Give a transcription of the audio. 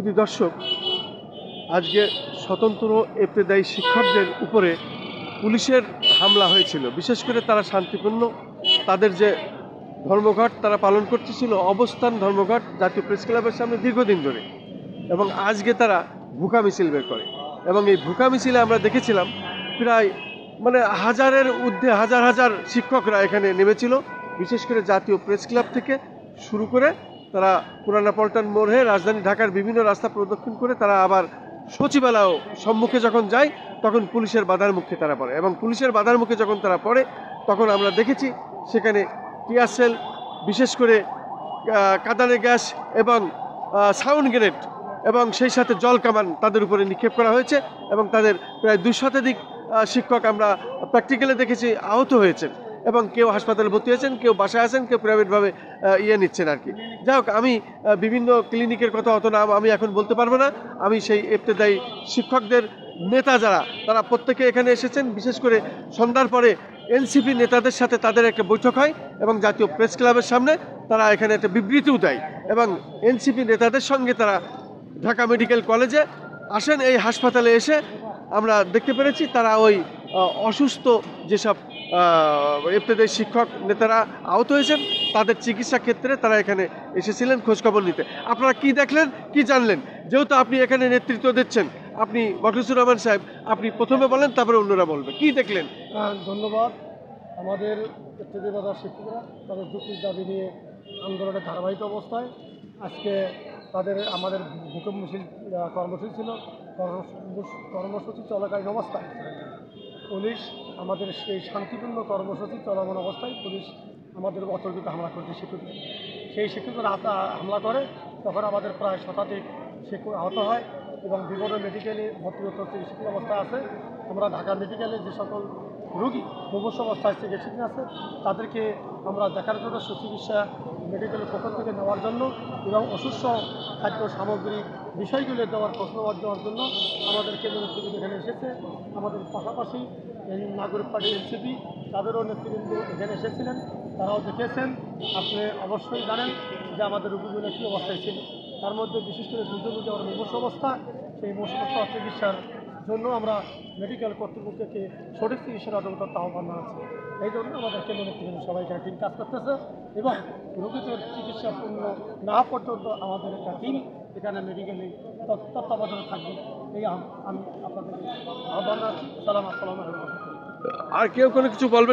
শুধু দর্শক, আজকে স্বতন্ত্র ইবতেদায়ী শিক্ষকদের উপরে পুলিশের হামলা হয়েছিল। বিশেষ করে তারা শান্তিপূর্ণ তাদের যে ধর্মঘট তারা পালন করতেছিল, অবস্থান ধর্মঘট জাতীয় প্রেস ক্লাবের সামনে দীর্ঘদিন ধরে, এবং আজকে তারা ভুকা মিছিল বের করে। এবং এই ভুকা মিছিলে আমরা দেখেছিলাম প্রায় হাজারের ঊর্ধ্বে হাজার হাজার শিক্ষকরা এখানে নেমেছিল। বিশেষ করে জাতীয় প্রেস ক্লাব থেকে শুরু করে তারা পুরানা পল্টন মোড় হয়ে রাজধানী ঢাকার বিভিন্ন রাস্তা প্রদক্ষিণ করে তারা আবার সচিবালয় সম্মুখে যখন যায় তখন পুলিশের বাধার মুখে তারা পড়ে। এবং পুলিশের বাধার মুখে যখন তারা পড়ে তখন আমরা দেখেছি সেখানে টিয়ার সেল, বিশেষ করে কাঁদানে গ্যাস এবং সাউন্ড গ্রেনেড এবং সেই সাথে জল কামান তাদের উপরে নিক্ষেপ করা হয়েছে। এবং তাদের প্রায় 200 শতাধিক শিক্ষক আমরা প্র্যাকটিক্যালে দেখেছি আহত হয়েছেন, এবং কেউ হাসপাতালে ভর্তি হয়েছেন, কেউ বাসায় আছেন, কেউ প্রাইভেটভাবে নিচ্ছেন আর কি। যাই হোক, আমি বিভিন্ন ক্লিনিকের কথা অত নাম আমি এখন বলতে পারবো না। আমি সেই ইবতেদায়ী শিক্ষকদের নেতা যারা তারা প্রত্যেকে এখানে এসেছেন। বিশেষ করে সন্ধ্যার পরে এনসিপি নেতাদের সাথে তাদের একটা বৈঠক হয় এবং জাতীয় প্রেস ক্লাবের সামনে তারা এখানে একটা বিবৃতিও দেয়, এবং এনসিপি নেতাদের সঙ্গে তারা ঢাকা মেডিকেল কলেজে আসেন। এই হাসপাতালে এসে আমরা দেখতে পেরেছি তারা ওই অসুস্থ যেসব ইবতেদায়ী শিক্ষক নেতারা আহত হয়েছেন তাদের চিকিৎসা ক্ষেত্রে তারা এখানে এসেছিলেন খোঁজখবর নিতে। আপনারা কি দেখলেন, কি জানলেন? যেহেতু আপনি এখানে নেতৃত্ব দিচ্ছেন, আপনি মখলিসুর রহমান সাহেব, আপনি প্রথমে বলেন, তারপরে অন্যরা বলবে। কি দেখলেন? ধন্যবাদ। আমাদের ইবতেদায়ী বাজার শিক্ষকরা তাদের যুক্তির দাবি নিয়ে আন্দোলনের ধারাবাহিক অবস্থায় আজকে আমাদের ভূকম্প মিছিল কর্মসূচি ছিল। কর্মসূচি চলাকালীন অবস্থায় পুলিশ আমাদের সেই শান্তিপূর্ণ কর্মসূচি চলমান অবস্থায় পুলিশ আমাদের অতর্কিত হামলা করছে শিক্ষকদের। সেই শিক্ষকরা হামলা করে, তখন আমাদের প্রায় শতাধিক শিক্ষক আহত হয় এবং বিভিন্ন মেডিকেলে ভর্তিগত চিকিৎসিত অবস্থায় আছে। আমরা ঢাকা মেডিকেলে যে সকল রোগী মুমূর্ষ অবস্থায় চিকিৎসিত আছে তাদেরকে আমরা দেখার জন্য সুচিকিৎসা মেডিকেলের পক্ষ থেকে নেওয়ার জন্য এবং অসুস্থ খাদ্য সামগ্রী বিষয়গুলো দেওয়ার প্রশ্ন দেওয়ার জন্য আমাদের কেন্দ্রীয় নেতৃবৃন্দ এখানে এসেছে। আমাদের পাশাপাশি নাগরিক পার্টি এনসিপি তাদেরও নেতৃবৃন্দ এখানে এসেছিলেন, তারাও দেখেছেন। আপনি অবশ্যই জানেন যে আমাদের রোগীগুলো কী অবস্থায় ছিল। তার মধ্যে বিশেষ করে দুজন রোগী আমার মুমূর্ষ অবস্থা, সেই মুমূর্ষ চিকিৎসার জন্য আমরা মেডিকেল কর্তৃপক্ষকে সঠিক চিকিৎসার আদালতের আহ্বান জানাচ্ছি। এই জন্য আমাদের কেন্দ্র নেতৃবৃন্দ সবাই এখানে টিম কাজ করতেছে এবং রোগীদের চিকিৎসা পূর্ণ না পর্যন্ত আমাদের একটা টিম এখানে মেডিকেলে তত্ত্বাবধানে থাকবে। এই আমি আপনাদের আহ্বান জানাচ্ছি। আসসালামু আলাইকুম। আর কেউ কোনো কিছু বলবেন?